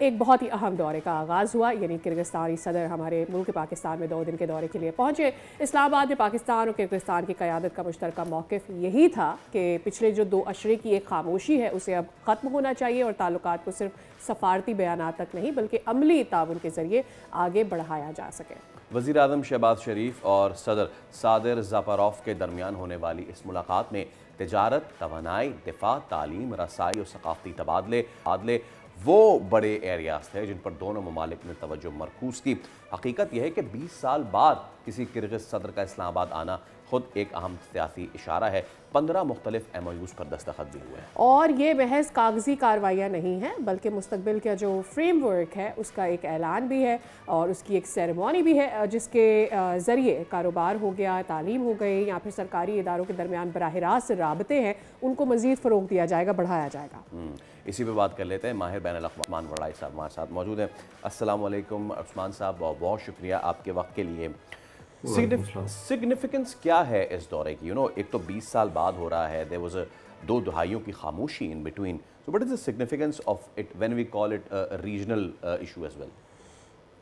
एक बहुत ही अहम दौरे का आगाज़ हुआ, यानी किर्गिस्तानी सदर हमारे मुल्क पाकिस्तान में 2 दिन के दौरे के लिए पहुँचे। इस्लामाबाद में पाकिस्तान और किर्गिस्तान की क़यादत का मुश्तरका मौक़िफ़ यही था कि पिछले जो 2 अशरे की एक खामोशी है उसे अब ख़त्म होना चाहिए और ताल्लुकात को सिर्फ सफारती बयानात तक नहीं बल्कि अमली ताउन के ज़रिए आगे बढ़ाया जा सके। वज़ीर आज़म शहबाज शरीफ और सदर सादिर ज़ापारोफ के दरमियान होने वाली इस मुलाकात में तिजारत, तवानाई, दिफा, तालीम, रसाई और सकाफ़ती तबादले वो बड़े एरियाज थे जिन पर दोनों ममालिक ने तवज्जो मरकूज़ की। हकीकत यह है कि 20 साल बाद किसी किर्गिज़ सदर का इस्लामाबाद आना खुद एक अहम सियासी इशारा है। 15 मुख्तलिफ MOUs पर दस्तखत भी हुए हैं और ये महज कागजी कार्रवाइयाँ नहीं हैं बल्कि मुस्तकबिल का जो फ्रेमवर्क है उसका एक ऐलान भी है और उसकी एक सेरेमनी भी है जिसके ज़रिए कारोबार हो गया, तालीम हो गई या फिर सरकारी इदारों के दरमियान बराह रास्त राबते हैं उनको मज़ीद फ़रोग़ दिया जाएगा, बढ़ाया जाएगा। इसी पे बात कर लेते हैं। माहिर बैनुल-अक़वामी वड़ाई साहब हमारे साथ मौजूद हैं। अस्सलाम वालेकुम उस्मान साहब, बहुत बहुत शुक्रिया आपके वक्त के लिए। सिग्निफिकेंस क्या है इस दौरे की? एक तो 20 साल बाद हो रहा है, देयर वाज 2 दहाइयों की खामोशी in between, so what is the significance of it when we call it regional issue as well?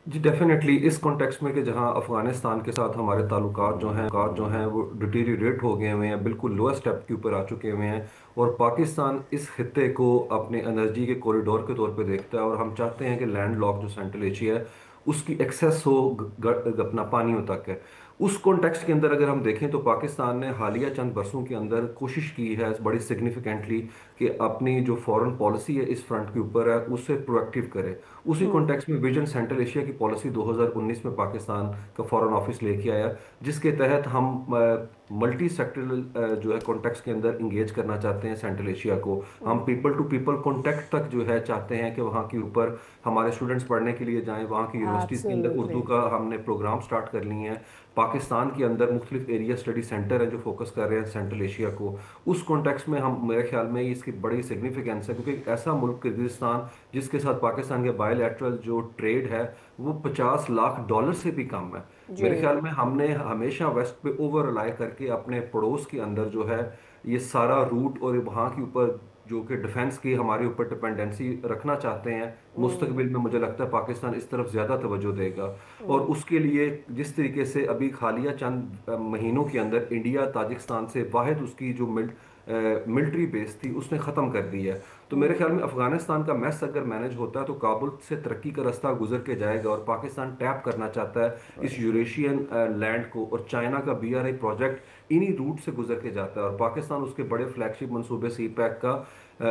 जी डेफिनेटली इस कॉन्टेक्स्ट में कि जहां अफगानिस्तान के साथ हमारे ताल्लुकात जो हैं वो डिटीरियरेट हो गए हुए हैं, बिल्कुल लोअर स्टेप के ऊपर आ चुके हुए हैं और पाकिस्तान इस खित्ते को अपने एनर्जी के कॉरिडोर के तौर पे देखता है और हम चाहते हैं कि लैंड लॉक जो सेंट्रल एशिया है उसकी एक्सेस हो अपना पानियों तक है। उस कॉन्टेक्स्ट के अंदर अगर हम देखें तो पाकिस्तान ने हालिया चंद बरसों के अंदर कोशिश की है बड़ी सिग्निफिकेंटली कि अपनी जो फॉरेन पॉलिसी है इस फ्रंट के ऊपर है उससे प्रोएक्टिव करे। उसी कॉन्टेक्स्ट में विजन सेंट्रल एशिया की पॉलिसी 2019 में पाकिस्तान का फॉरेन ऑफिस लेके आया जिसके तहत हम मल्टी सेक्टरल जो है कॉन्टेक्स्ट के अंदर इंगेज करना चाहते हैं सेंट्रल एशिया को। हम पीपल टू पीपल कॉन्टेक्ट तक जो है चाहते हैं कि वहाँ के ऊपर हमारे स्टूडेंट्स पढ़ने के लिए जाएं, वहाँ की यूनिवर्सिटीज़ के अंदर उर्दू का हमने प्रोग्राम स्टार्ट कर लिए हैं। पाकिस्तान के अंदर मुख्तलिफ एरिया स्टडी सेंटर हैं जो फोकस कर रहे हैं सेंट्रल एशिया को। उस कॉन्टेक्स्ट में हम मेरे ख्याल में इसकी बड़ी सिग्निफिकेंस है क्योंकि ऐसा मुल्क किर्गिस्तान जिसके साथ पाकिस्तान के बायलैटरल जो ट्रेड है वो $50 लाख से भी कम है। मेरे ख्याल में हमने हमेशा वेस्ट पे ओवर रिलाई करके अपने पड़ोस के अंदर जो है ये सारा रूट और वहाँ के ऊपर जो कि डिफेंस की हमारे ऊपर डिपेंडेंसी रखना चाहते हैं मुस्तकबिल में मुझे लगता है पाकिस्तान इस तरफ ज़्यादा तवज्जो देगा और उसके लिए जिस तरीके से अभी हालिया चंद महीनों के अंदर इंडिया ताजिकिस्तान से वाहिद उसकी जो मिलिट्री बेस थी उसने ख़त्म कर दी है। तो मेरे ख्याल में अफगानिस्तान का मैस अगर मैनेज होता है तो काबुल से तरक्की का रास्ता गुजर के जाएगा और पाकिस्तान टैप करना चाहता है इस यूरेशियन लैंड को और चाइना का BRI प्रोजेक्ट इन्हीं रूट से गुजर के जाता है और पाकिस्तान उसके बड़े फ्लैगशिप मनसूबे CPEC का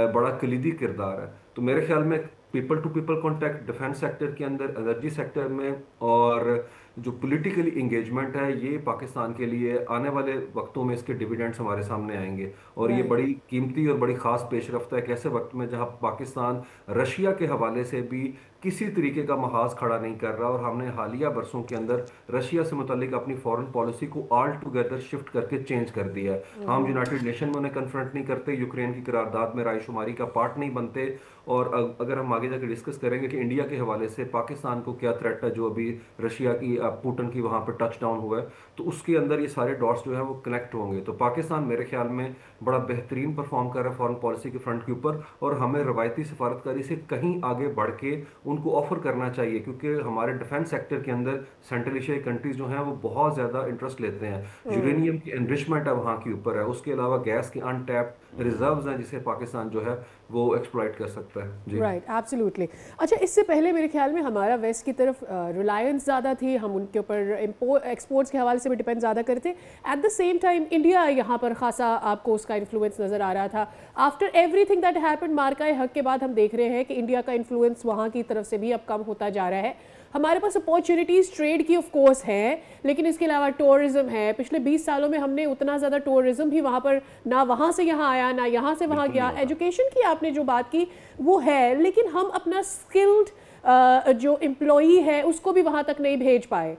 बड़ा कलीदी किरदार है। तो मेरे ख्याल में people to people contact defence sector के अंदर, एनर्जी सेक्टर में और जो पॉलिटिकली इंगेजमेंट है ये पाकिस्तान के लिए आने वाले वक्तों में इसके डिविडेंड्स हमारे सामने आएंगे और ये बड़ी कीमती और बड़ी खास पेशरफ्त है एक ऐसे वक्त में जहां पाकिस्तान रशिया के हवाले से भी किसी तरीके का महाज खड़ा नहीं कर रहा और हमने हालिया बरसों के अंदर रशिया से मुतालिक अपनी फॉरेन पॉलिसी को ऑल टुगेदर शिफ्ट करके चेंज कर दिया है। हम यूनाइटेड नेशन में उन्हें कन्फ्रंट नहीं करते, यूक्रेन की करारदाद में रायशुमारी का पार्ट नहीं बनते और अगर हम आगे जाकर डिस्कस करेंगे कि इंडिया के हवाले से पाकिस्तान को क्या थ्रेट है जो अभी रशिया की पुतिन की वहाँ पर टच डाउन हुआ है तो उसके अंदर ये सारे डॉट्स जो है वो कनेक्ट होंगे। तो पाकिस्तान मेरे ख्याल में बड़ा बेहतरीन परफॉर्म कर रहा है फॉरेन पॉलिसी के फ्रंट के ऊपर और हमें रवायती सफारतकारी से कहीं आगे बढ़ के उनको ऑफर करना चाहिए क्योंकि हमारे डिफेंस सेक्टर के अंदर सेंट्रल एशियाई कंट्रीज जो हैं वो बहुत ज़्यादा इंटरेस्ट लेते हैं। यूरेनियम की एनरिचमेंट है वहाँ के ऊपर है, उसके अलावा गैस की अनटैप्ड रिजर्व्स हैं जिसे पाकिस्तान जो है वो एक्सप्लॉइट कर सकता है। जी राइट, एब्सोल्युटली। अच्छा, इससे पहले मेरे ख्याल में हमारा वेस्ट की तरफ रिलायंस ज़्यादा थी, हम उनके ऊपर एक्सपोर्ट्स के हवाले से भी डिपेंड ज़्यादा करते। At the same time India यहाँ पर खासा आपको उसका इन्फ्लुएंस नज़र आ रहा था। आफ्टर एवरीथिंग दैट हैपेंड मार्का हक के बाद हम देख रहे हैं कि इंडिया का इन्फ्लुएंस वहाँ की तरफ से भी अब कम होता जा रहा है। हमारे पास अपॉर्चुनिटीज़ ट्रेड की ऑफ कोर्स है लेकिन इसके अलावा टूरिज्म है। पिछले 20 सालों में हमने उतना ज़्यादा टूरिज्म भी वहाँ पर ना वहाँ से यहाँ आया ना यहाँ से वहाँ गया। एजुकेशन की आपने जो बात की वो है लेकिन हम अपना स्किल्ड जो एम्प्लॉई है उसको भी वहाँ तक नहीं भेज पाए।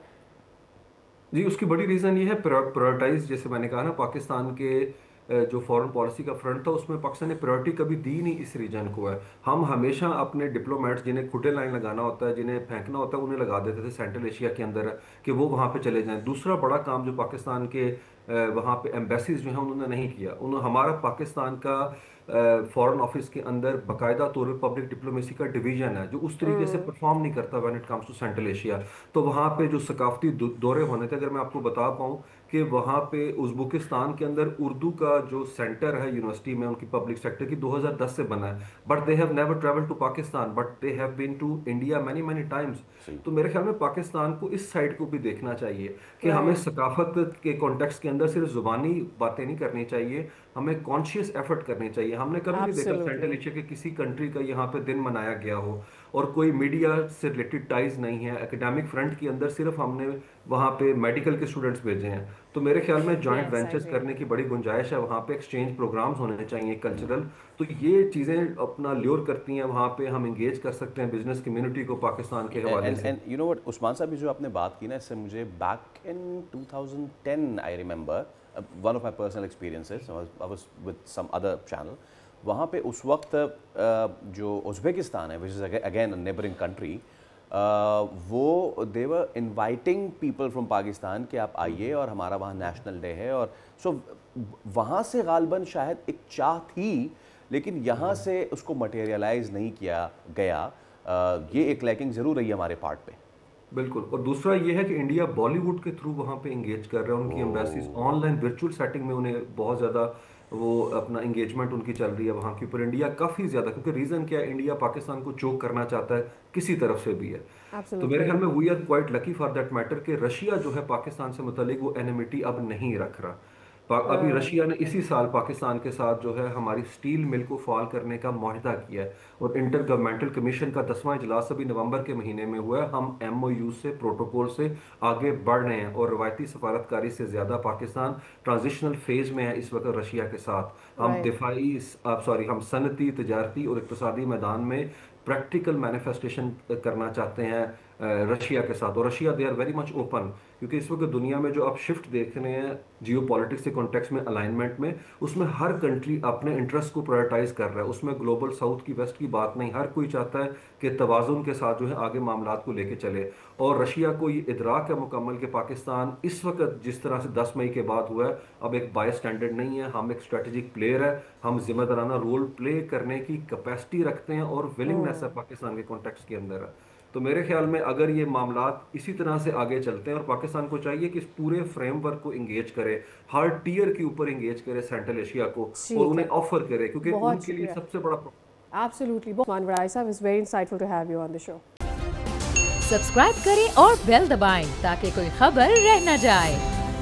जी उसकी बड़ी रीज़न ये है प्रायोरिटाइज, जैसे मैंने कहा ना पाकिस्तान के जो फॉरेन पॉलिसी का फ्रंट था उसमें पाकिस्तान ने प्रायोरिटी कभी दी नहीं इस रीजन को है। हम हमेशा अपने डिप्लोमेट्स जिन्हें खुटे लाइन लगाना होता है, जिन्हें फेंकना होता है, उन्हें लगा देते थे सेंट्रल एशिया के अंदर कि वो वहाँ पे चले जाएं। दूसरा बड़ा काम जो पाकिस्तान के वहाँ पे एम्बेसीज जो हैं उन्होंने नहीं किया, उन्होंने हमारा पाकिस्तान का फॉरेन ऑफिस के अंदर बाकायदा तौर पर पब्लिक डिप्लोमेसी का डिवीजन है जो उस तरीके से परफॉर्म नहीं करता when it comes to Central Asia. तो वहाँ पे जो सकाफती दौरे होने थे, अगर मैं आपको बता पाऊँ कि वहाँ पे उज़्बेकिस्तान के अंदर उर्दू का जो सेंटर है यूनिवर्सिटी में उनकी पब्लिक सेक्टर की 2010 से बना है, but they have never travelled to Pakistan, but they have been to India many many times. तो मेरे ख्याल में पाकिस्तान को इस साइड को भी देखना चाहिए कि हमें सकाफत के कॉन्टेक्स्ट के अंदर सिर्फ जुबानी बातें नहीं करनी चाहिए, हमें कॉन्शियस एफर्ट करनी चाहिए। हमने कभी नहीं देखा सेंट्रल एशिया के किसी कंट्री का यहाँ पे दिन मनाया गया हो और कोई मीडिया से रिलेटेड टाइज नहीं है। एकेडमिक फ्रंट के अंदर सिर्फ हमने वहाँ पे मेडिकल के स्टूडेंट्स भेजे हैं। तो मेरे ख्याल में जॉइंट वेंचर्स करने की बड़ी गुंजाइश है, वहाँ पे एक्सचेंज प्रोग्राम्स होने चाहिए कल्चरल। तो ये चीज़ें अपना ल्योर करती हैं, वहाँ पे हम इंगेज कर सकते हैं बिजनेस कम्युनिटी को पाकिस्तान के हवाले से। And you know what Usman साहब, जो आपने बात की ना, इससे मुझे back in 2010 I remember one of my personal experiences, I was with some other channel. वहाँ पे उस वक्त जो उज़्बेकिस्तान है, which is again neighbouring country, वो they were inviting people from Pakistan कि आप आइए और हमारा वहाँ नेशनल डे है। और सो वहाँ से गालबन शायद एक चाह थी, लेकिन यहाँ से उसको मटेरियलाइज नहीं किया गया। ये एक लैकिंग ज़रूर रही है हमारे पार्ट पे। बिल्कुल। और दूसरा ये है कि इंडिया बॉलीवुड के थ्रू वहाँ पे इंगेज कर रहा है, उनकी एम्बेसीज ऑनलाइन वर्चुअल सेटिंग में उन्हें बहुत ज़्यादा वो अपना इंगेजमेंट उनकी चल रही है वहाँ के ऊपर। इंडिया काफ़ी ज़्यादा, क्योंकि रीज़न क्या है, इंडिया पाकिस्तान को चोक करना चाहता है किसी तरफ से भी है। तो मेरे ख्याल में we are quite lucky for that matter कि रशिया जो है पाकिस्तान से मुतल्लिक वो एनिमिटी अब नहीं रख रहा। अभी रशिया ने इसी साल पाकिस्तान के साथ जो है हमारी स्टील मिल को फाल करने का मुआहदा किया है और इंटर गवर्नमेंटल कमीशन का 10वां इजलास अभी नवंबर के महीने में हुआ है। हम MOU से, प्रोटोकॉल से आगे बढ़ रहे हैं और रवायती सफारतकारी से ज़्यादा पाकिस्तान ट्रांजिशनल फेज में है इस वक्त रशिया के साथ। हम दिफाई हम सनती, तजारती और इक़्तिसादी मैदान में प्रैक्टिकल मैनिफेस्टेशन करना चाहते हैं रशिया के साथ। और Russia they are very much open, क्योंकि इस वक्त दुनिया में जो आप शिफ्ट देख रहे हैं जियो पॉलिटिक्स के कॉन्टेक्स्ट में, अलाइनमेंट में, उसमें हर कंट्री अपने इंटरेस्ट को प्रायोरिटाइज कर रहा है। उसमें ग्लोबल साउथ की वेस्ट की बात नहीं, हर कोई चाहता है कि तवाज़ुन के साथ जो है आगे मामलात को लेके चले। और रशिया को ये इदराक है मुकम्मल कि पाकिस्तान इस वक्त जिस तरह से 10 मई के बाद हुआ है अब एक बाय स्टैंडर्ड नहीं है, हम एक स्ट्रेटेजिक प्लेयर है, हम जिम्मेदाराना रोल प्ले करने की कैपेसिटी रखते हैं और विलिंगनेस है पाकिस्तान के कॉन्टेक्स्ट के अंदर है। तो मेरे ख्याल में अगर ये मामलात इसी तरह से आगे चलते हैं और पाकिस्तान को चाहिए कि इस पूरे फ्रेमवर्क को इंगेज करे, हर टियर के ऊपर इंगेज करे सेंट्रल एशिया को और उन्हें ऑफर करे, क्योंकि उनके लिए सबसे बड़ा एब्सोल्युटली। उस्मान वड़ाई साहब, it's very insightful to have you on the show. Subscribe करें और बेल दबाएं ताकि कोई खबर रह न जाए।